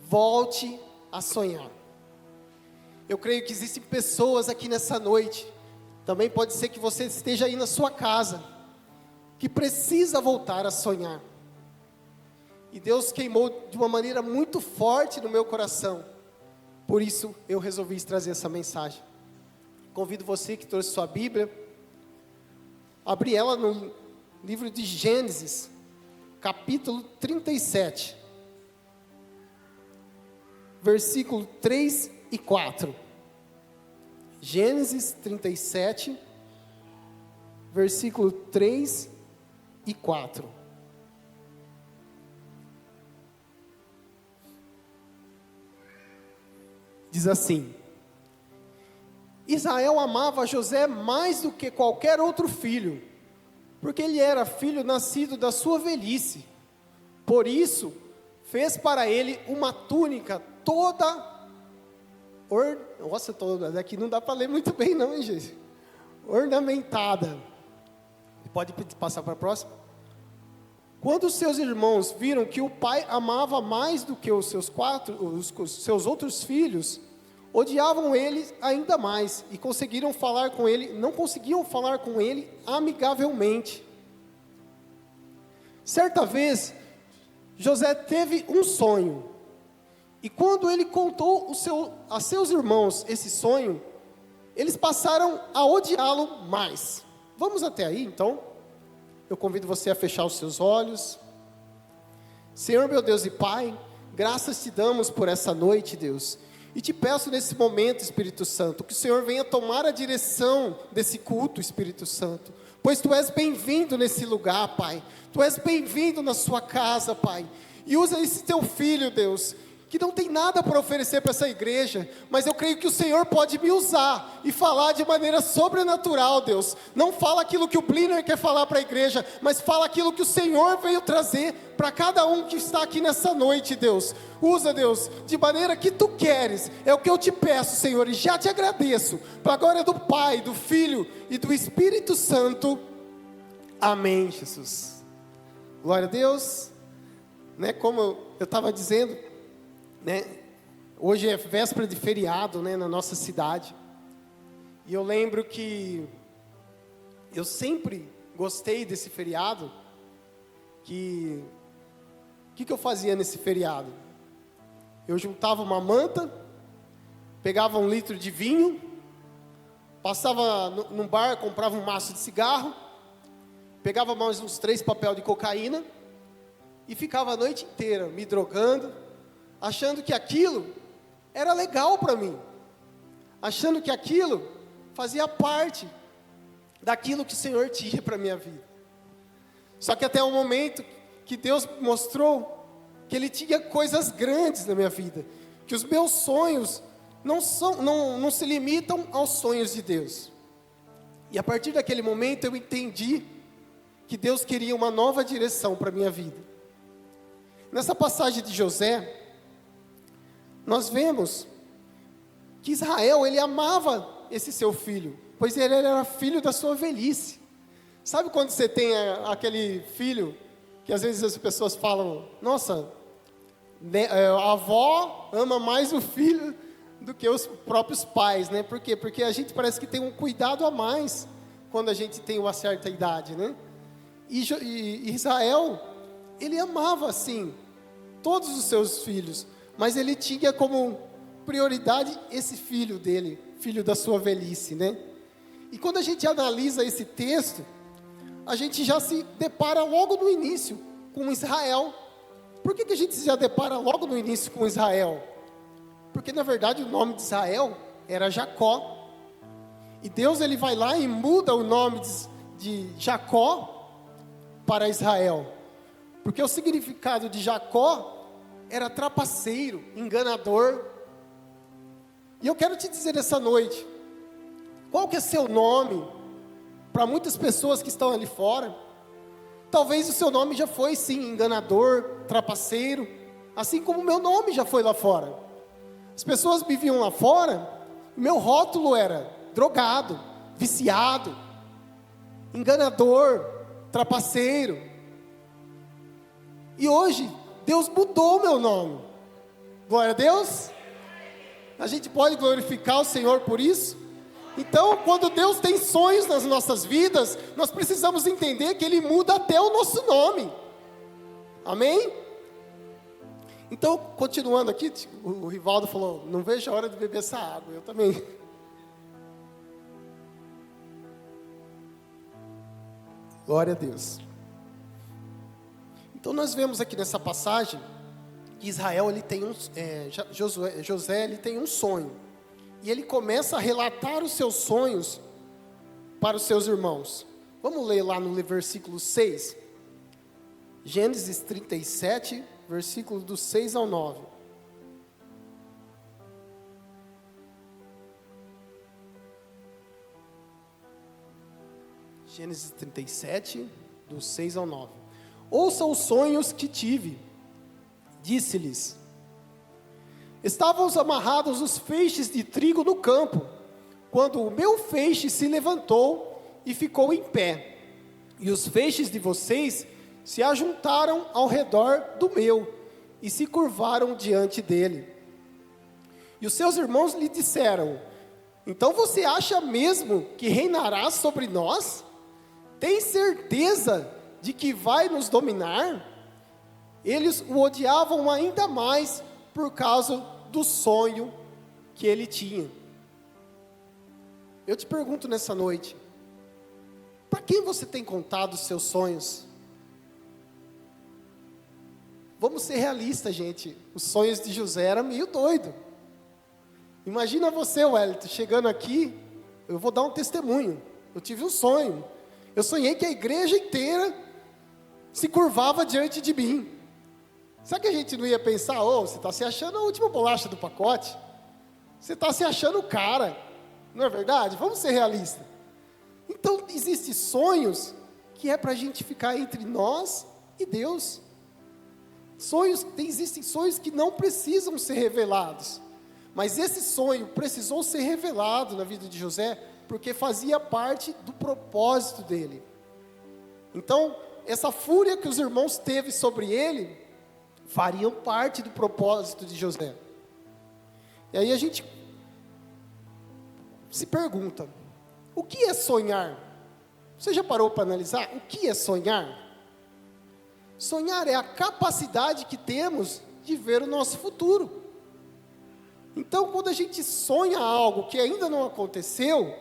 volte a sonhar. Eu creio que existem pessoas aqui nessa noite, também pode ser que você esteja aí na sua casa, que precisa voltar a sonhar. E Deus queimou de uma maneira muito forte no meu coração. Por isso eu resolvi trazer essa mensagem. Convido você que trouxe sua Bíblia, abrir ela no livro de Gênesis, capítulo 37, versículo 3 e 4. Gênesis 37, versículo 3 e 4. Diz assim: Israel amava José mais do que qualquer outro filho, porque ele era filho nascido da sua velhice. Por isso, fez para ele uma túnica toda toda, daqui não dá para ler muito bem não, hein, gente? Ornamentada. Pode passar para a próxima? Quando os seus irmãos viram que o pai amava mais do que os seus outros filhos, odiavam ele ainda mais e não conseguiam falar com ele amigavelmente. Certa vez, José teve um sonho, e quando ele contou a seus irmãos esse sonho, eles passaram a odiá-lo mais. Vamos até aí, então. Eu convido você a fechar os seus olhos. Senhor, meu Deus e Pai, graças te damos por essa noite, Deus. E te peço nesse momento, Espírito Santo, que o Senhor venha tomar a direção desse culto, Espírito Santo. Pois Tu és bem-vindo nesse lugar, Pai. Tu és bem-vindo na sua casa, Pai. E usa esse Teu filho, Deus, que não tem nada para oferecer para essa igreja, mas eu creio que o Senhor pode me usar e falar de maneira sobrenatural, Deus. Não fala aquilo que o Bliner quer falar para a igreja, mas fala aquilo que o Senhor veio trazer para cada um que está aqui nessa noite, Deus. Usa, Deus, de maneira que Tu queres, é o que eu te peço, Senhor, e já te agradeço, para a glória do Pai, do Filho e do Espírito Santo. Amém, Jesus. Glória a Deus. Como eu estava dizendo, hoje é véspera de feriado, na nossa cidade, e eu lembro que eu sempre gostei desse feriado. O que eu fazia nesse feriado? Eu juntava uma manta, pegava 1 litro de vinho, passava num bar, comprava um maço de cigarro, pegava mais uns 3 papéis de cocaína, e ficava a noite inteira me drogando, achando que aquilo era legal para mim, achando que aquilo fazia parte daquilo que o Senhor tinha para a minha vida. Só que até o momento que Deus mostrou que Ele tinha coisas grandes na minha vida, que os meus sonhos não se limitam aos sonhos de Deus. E a partir daquele momento eu entendi que Deus queria uma nova direção para a minha vida. Nessa passagem de José, nós vemos que Israel, ele amava esse seu filho, pois ele era filho da sua velhice. Sabe quando você tem aquele filho, que às vezes as pessoas falam, nossa, a avó ama mais o filho do que os próprios pais, Por quê? Porque a gente parece que tem um cuidado a mais, quando a gente tem uma certa idade, E Israel, ele amava assim, todos os seus filhos, mas ele tinha como prioridade esse filho dele, filho da sua velhice, E quando a gente analisa esse texto, a gente já se depara logo no início com Israel. Por que a gente já depara logo no início com Israel? Porque na verdade o nome de Israel era Jacó. E Deus, ele vai lá e muda o nome de Jacó para Israel. Porque o significado de Jacó era trapaceiro, enganador. E eu quero te dizer essa noite, qual que é seu nome? Para muitas pessoas que estão ali fora, talvez o seu nome já foi sim, enganador, trapaceiro, assim como o meu nome já foi lá fora. As pessoas me viam lá fora, meu rótulo era drogado, viciado, enganador, trapaceiro. E hoje, Deus mudou o meu nome. Glória a Deus. A gente pode glorificar o Senhor por isso? Então, quando Deus tem sonhos nas nossas vidas, nós precisamos entender que Ele muda até o nosso nome. Amém? Então, continuando aqui, o Rivaldo falou, não vejo a hora de beber essa água, eu também. Glória a Deus. Então, nós vemos aqui nessa passagem, que Israel, ele tem José, ele tem um sonho. E ele começa a relatar os seus sonhos para os seus irmãos. Vamos ler lá no versículo 6. Gênesis 37, versículos do 6 ao 9. Gênesis 37, do 6 ao 9. Ouça os sonhos que tive. Disse-lhes: estavam amarrados os feixes de trigo no campo, quando o meu feixe se levantou e ficou em pé, e os feixes de vocês se ajuntaram ao redor do meu, e se curvaram diante dele. E os seus irmãos lhe disseram: então você acha mesmo que reinará sobre nós? Tem certeza de que vai nos dominar? Eles o odiavam ainda mais por causa do sonho que ele tinha. Eu te pergunto nessa noite, para quem você tem contado os seus sonhos? Vamos ser realistas, gente. Os sonhos de José eram meio doido. Imagina você, Wellington, chegando aqui, eu vou dar um testemunho. Eu tive um sonho. Eu sonhei que a igreja inteira se curvava diante de mim. Será que a gente não ia pensar, você está se achando a última bolacha do pacote? Você está se achando o cara, não é verdade? Vamos ser realistas. Então, existem sonhos que é para a gente ficar entre nós e Deus. Existem sonhos que não precisam ser revelados. Mas esse sonho precisou ser revelado na vida de José, porque fazia parte do propósito dele. Então, essa fúria que os irmãos teve sobre ele, fariam parte do propósito de José. E aí a gente se pergunta, o que é sonhar? Você já parou para analisar? O que é sonhar? Sonhar é a capacidade que temos de ver o nosso futuro. Então, quando a gente sonha algo que ainda não aconteceu,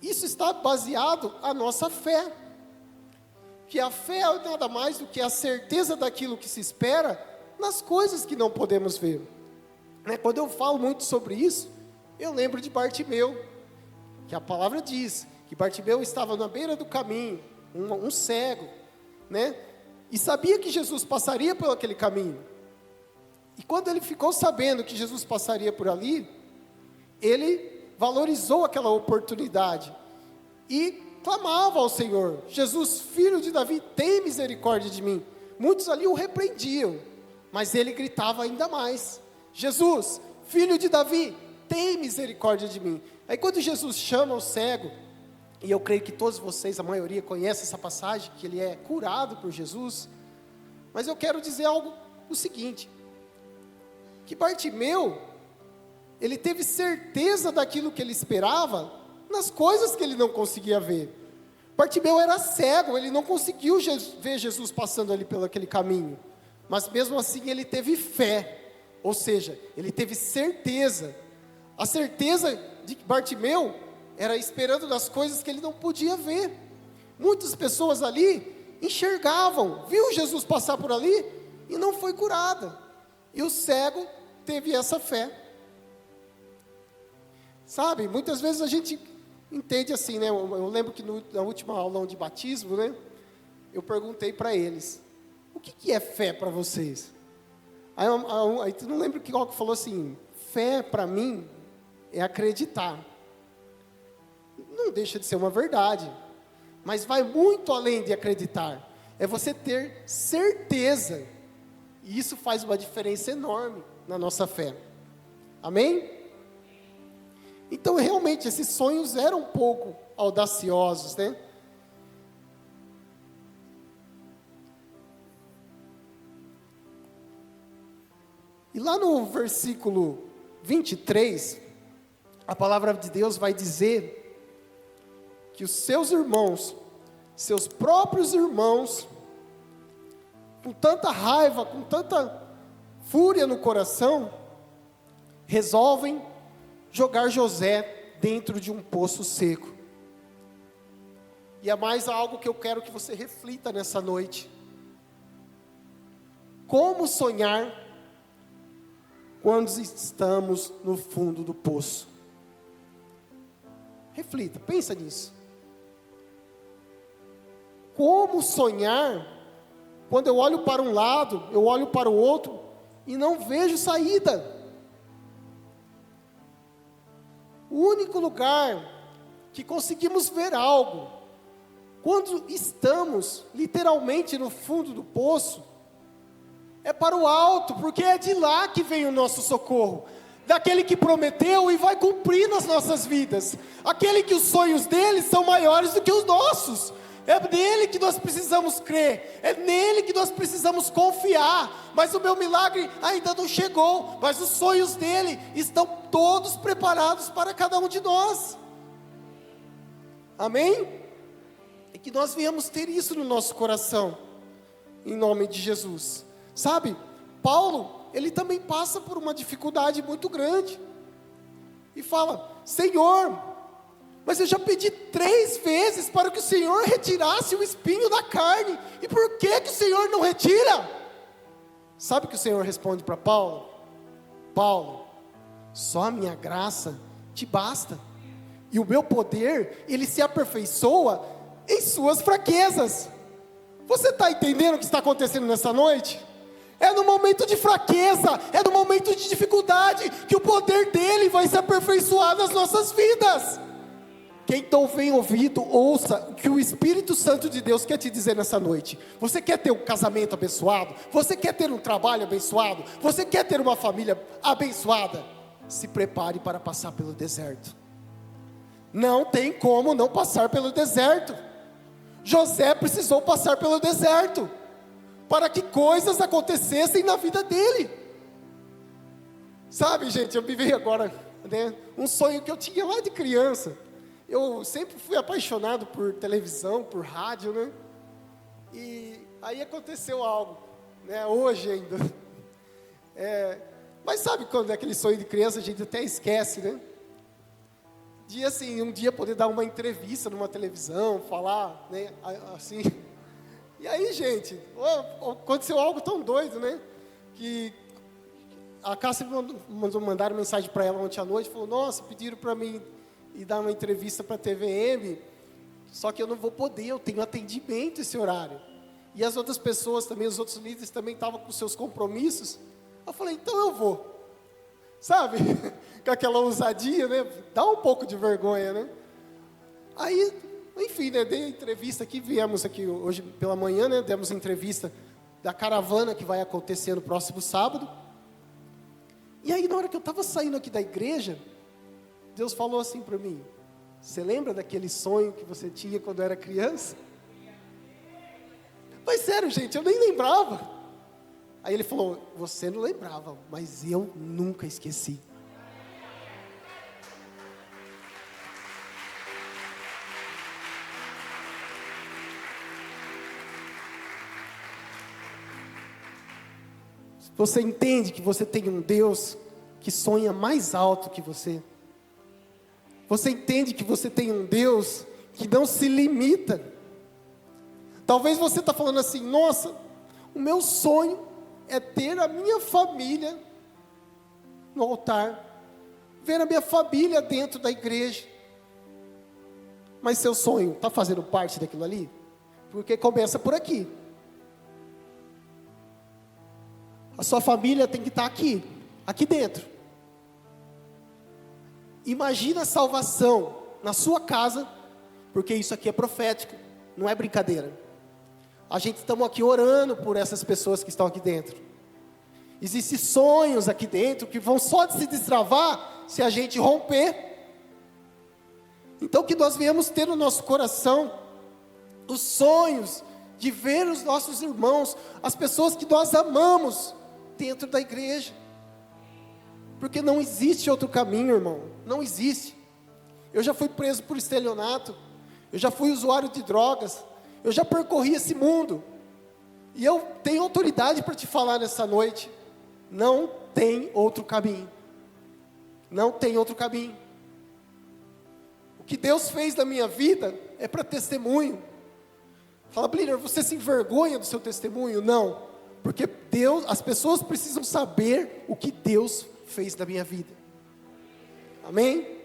isso está baseado na nossa fé. Que a fé é nada mais do que a certeza daquilo que se espera nas coisas que não podemos ver. Quando eu falo muito sobre isso, eu lembro de Bartimeu, que a palavra diz que Bartimeu estava na beira do caminho, um cego, e sabia que Jesus passaria por aquele caminho. E quando ele ficou sabendo que Jesus passaria por ali, ele valorizou aquela oportunidade e clamava ao Senhor: Jesus, filho de Davi, tem misericórdia de mim. Muitos ali o repreendiam, mas ele gritava ainda mais: Jesus, filho de Davi, tem misericórdia de mim. Aí quando Jesus chama o cego, e eu creio que todos vocês, a maioria, conhece essa passagem, que ele é curado por Jesus, mas eu quero dizer o seguinte, que Bartimeu, ele teve certeza daquilo que ele esperava, nas coisas que ele não conseguia ver. Bartimeu era cego, ele não conseguiu ver Jesus passando ali pelo aquele caminho, mas mesmo assim ele teve fé, ou seja, ele teve certeza. A certeza de que Bartimeu era esperando das coisas que ele não podia ver. Muitas pessoas ali enxergavam, viu Jesus passar por ali e não foi curada, e o cego teve essa fé. Sabe, muitas vezes a gente entende assim, eu lembro que na última aula de batismo, eu perguntei para eles: o que é fé para vocês? Aí tu não lembra que alguém falou assim: fé para mim é acreditar. Não deixa de ser uma verdade, mas vai muito além de acreditar. É você ter certeza, e isso faz uma diferença enorme na nossa fé. Amém? Então, realmente, esses sonhos eram um pouco audaciosos, E E lá no versículo 23, a palavra de Deus vai dizer que os seus irmãos, seus próprios irmãos, com tanta raiva, com tanta fúria no coração, resolvem jogar José dentro de um poço seco. E é mais algo que eu quero que você reflita nessa noite. Como sonhar quando estamos no fundo do poço? Reflita, pensa nisso. Como sonhar quando eu olho para um lado, eu olho para o outro e não vejo saída? O único lugar que conseguimos ver algo, quando estamos literalmente no fundo do poço, é para o alto, porque é de lá que vem o nosso socorro, daquele que prometeu e vai cumprir nas nossas vidas, aquele que os sonhos dele são maiores do que os nossos. É nele que nós precisamos crer, é nele que nós precisamos confiar. Mas o meu milagre ainda não chegou, mas os sonhos dele estão todos preparados para cada um de nós. Amém? E que nós venhamos ter isso no nosso coração, em nome de Jesus. Sabe, Paulo, ele também passa por uma dificuldade muito grande, e fala: Senhor, mas eu já pedi 3 vezes para que o Senhor retirasse o espinho da carne, e por que que o Senhor não retira? Sabe o que o Senhor responde para Paulo? Paulo, só a minha graça te basta, e o meu poder, ele se aperfeiçoa em suas fraquezas. Você está entendendo o que está acontecendo nessa noite? É no momento de fraqueza, é no momento de dificuldade, que o poder dele vai se aperfeiçoar nas nossas vidas. Quem então tem ouvido, ouça o que o Espírito Santo de Deus quer te dizer nessa noite. Você quer ter um casamento abençoado? Você quer ter um trabalho abençoado? Você quer ter uma família abençoada? Se prepare para passar pelo deserto. Não tem como não passar pelo deserto. José precisou passar pelo deserto para que coisas acontecessem na vida dele. Sabe, gente, eu me veio agora, né, um sonho que eu tinha lá de criança. Eu sempre fui apaixonado por televisão, por rádio, né? E aí aconteceu algo, né? Hoje ainda. Mas sabe quando é aquele sonho de criança, a gente até esquece, né? De assim, um dia poder dar uma entrevista numa televisão, falar, né? Assim. E aí, gente, aconteceu algo tão doido, né? Que a Cássia mandaram mensagem para ela ontem à noite, falou: nossa, pediram para mim ir dar uma entrevista para a TVM, só que eu não vou poder, eu tenho atendimento esse horário. E as outras pessoas também, os outros líderes também estavam com seus compromissos. Eu falei: então eu vou. Sabe? Com aquela ousadia, né? Dá um pouco de vergonha, né? Aí, enfim, né? Dei a entrevista aqui, viemos aqui hoje pela manhã, né? Demos a entrevista da caravana que vai acontecer no próximo sábado. E aí, na hora que eu estava saindo aqui da igreja, Deus falou assim para mim: você lembra daquele sonho que você tinha quando era criança? Mas sério, gente, eu nem lembrava. Aí ele falou: você não lembrava, mas eu nunca esqueci. Você entende que você tem um Deus que sonha mais alto que você? Você entende que você tem um Deus que não se limita? Talvez você está falando assim: nossa, o meu sonho é ter a minha família no altar, ver a minha família dentro da igreja. Mas seu sonho está fazendo parte daquilo ali? Porque começa por aqui. A sua família tem que estar aqui dentro. Imagina a salvação na sua casa, porque isso aqui é profético, não é brincadeira. A gente estamos aqui orando por essas pessoas que estão aqui dentro. Existem sonhos aqui dentro que vão só se destravar se a gente romper. Então que nós venhamos ter no nosso coração os sonhos de ver os nossos irmãos, as pessoas que nós amamos dentro da igreja. Porque não existe outro caminho, irmão. Não existe. Eu já fui preso por estelionato. Eu já fui usuário de drogas. Eu já percorri esse mundo. E eu tenho autoridade para te falar nessa noite. Não tem outro caminho. Não tem outro caminho. O que Deus fez na minha vida é para testemunho. Fala, Bliner, você se envergonha do seu testemunho? Não. Porque Deus, as pessoas precisam saber o que Deus fez na minha vida. Amém?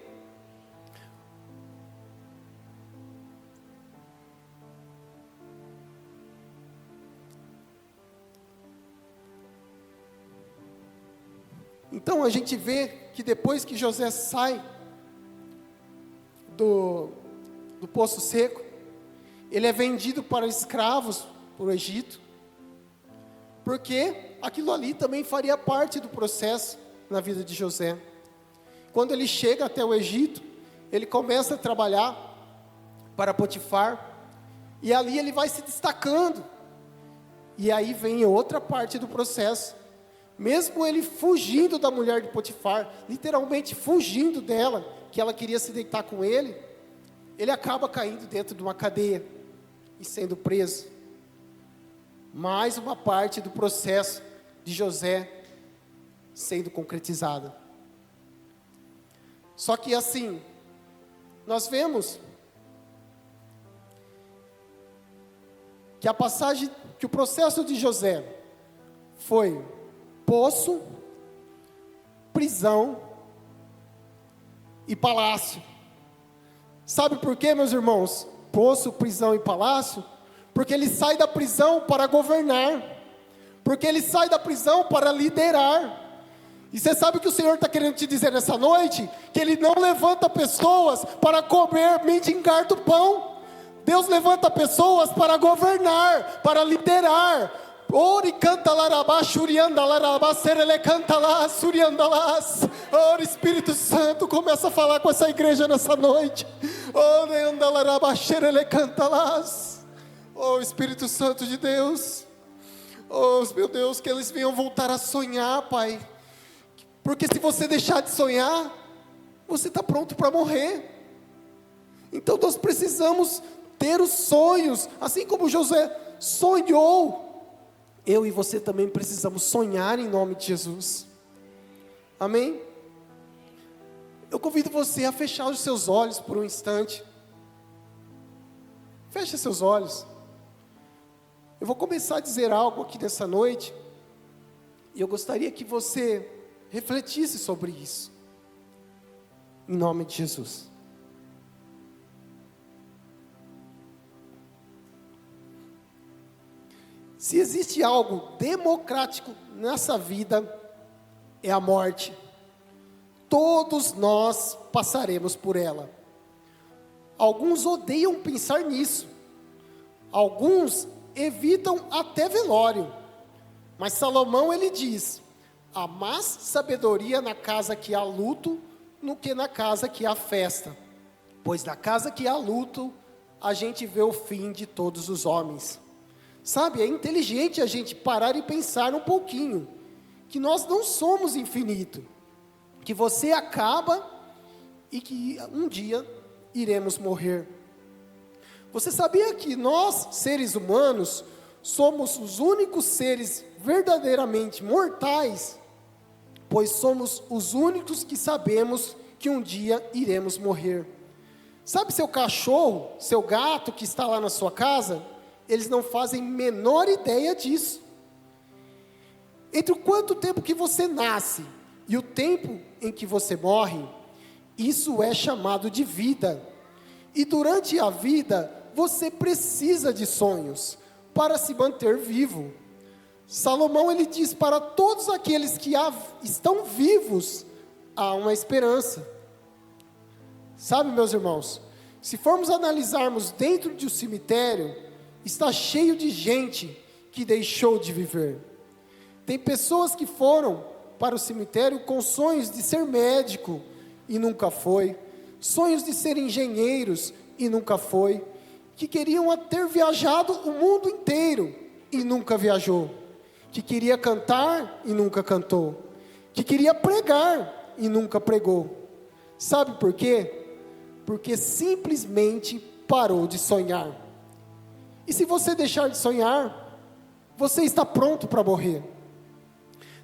Então a gente vê que depois que José sai do poço seco, ele é vendido para escravos para o Egito, porque aquilo ali também faria parte do processo na vida de José. Quando ele chega até o Egito, ele começa a trabalhar para Potifar, e ali ele vai se destacando, e aí vem outra parte do processo. Mesmo ele fugindo da mulher de Potifar, literalmente fugindo dela, que ela queria se deitar com ele acaba caindo dentro de uma cadeia e sendo preso. Mais uma parte do processo de José sendo concretizada. Só que assim, nós vemos que que o processo de José foi poço, prisão e palácio. Sabe por quê, meus irmãos? Poço, prisão e palácio? Porque ele sai da prisão para governar. Porque ele sai da prisão para liderar. E você sabe o que o Senhor está querendo te dizer nessa noite? Que Ele não levanta pessoas para comer, mendigar do pão. Deus levanta pessoas para governar, para liderar. Ori canta larabá, shurianda larabá, serele canta lá, surianda lá. Ora, Espírito Santo, começa a falar com essa igreja nessa noite. Ori anda larabá, serele canta lá. Oh, Espírito Santo de Deus. Oh, meu Deus, que eles venham voltar a sonhar, Pai. Porque se você deixar de sonhar, você está pronto para morrer. Então nós precisamos ter os sonhos, assim como José sonhou. Eu e você também precisamos sonhar em nome de Jesus. Amém? Eu convido você a fechar os seus olhos por um instante. Feche seus olhos. Eu vou começar a dizer algo aqui nessa noite, e eu gostaria que você refletisse sobre isso, em nome de Jesus. Se existe algo democrático nessa vida, é a morte. Todos nós passaremos por ela. Alguns odeiam pensar nisso. Alguns evitam até velório. Mas Salomão, ele diz: há mais sabedoria na casa que há luto, do que na casa que há festa. Pois na casa que há luto, a gente vê o fim de todos os homens. Sabe, é inteligente a gente parar e pensar um pouquinho, que nós não somos infinito, que você acaba e que um dia iremos morrer. Você sabia que nós, seres humanos, somos os únicos seres verdadeiramente mortais, pois somos os únicos que sabemos que um dia iremos morrer. Sabe seu cachorro, seu gato que está lá na sua casa? Eles não fazem menor ideia disso. Entre o quanto tempo que você nasce e o tempo em que você morre, isso é chamado de vida. E durante a vida, você precisa de sonhos para se manter vivo. Salomão, ele diz: para todos aqueles que estão vivos, há uma esperança. Sabe, meus irmãos, se formos analisarmos dentro de um cemitério, está cheio de gente que deixou de viver. Tem pessoas que foram para o cemitério com sonhos de ser médico e nunca foi, sonhos de ser engenheiros e nunca foi, que queriam ter viajado o mundo inteiro e nunca viajou, que queria cantar e nunca cantou, que queria pregar e nunca pregou. Sabe por quê? Porque simplesmente parou de sonhar. E se você deixar de sonhar, você está pronto para morrer.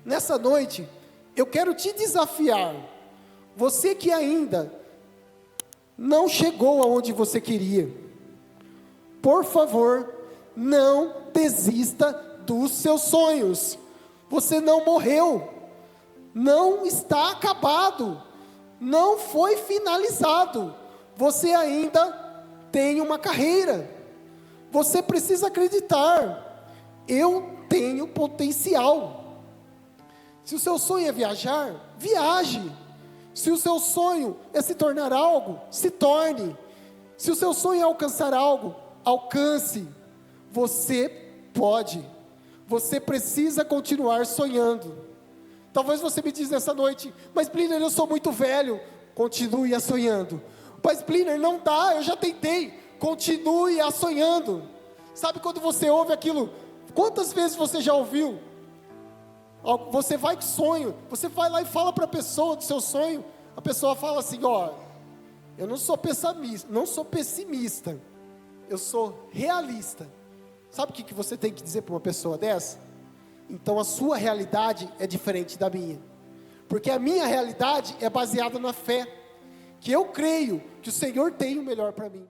Nessa noite, eu quero te desafiar. Você que ainda não chegou aonde você queria, por favor, não desista dos seus sonhos. Você não morreu, não está acabado, não foi finalizado. Você ainda tem uma carreira. Você precisa acreditar. Eu tenho potencial. Se o seu sonho é viajar, viaje. Se o seu sonho é se tornar algo, se torne. Se o seu sonho é alcançar algo, alcance. Você pode. Você precisa continuar sonhando. Talvez você me diz nessa noite: mas Pliner, eu sou muito velho. Continue a sonhando. Mas Pliner, não dá, eu já tentei. Continue a sonhando. Sabe quando você ouve aquilo? Quantas vezes você já ouviu? Você vai com sonho, você vai lá e fala para a pessoa do seu sonho. A pessoa fala assim: ó, eu não sou pessimista, eu sou realista. Sabe o que você tem que dizer para uma pessoa dessa? Então a sua realidade é diferente da minha, porque a minha realidade é baseada na fé, que eu creio que o Senhor tem o melhor para mim.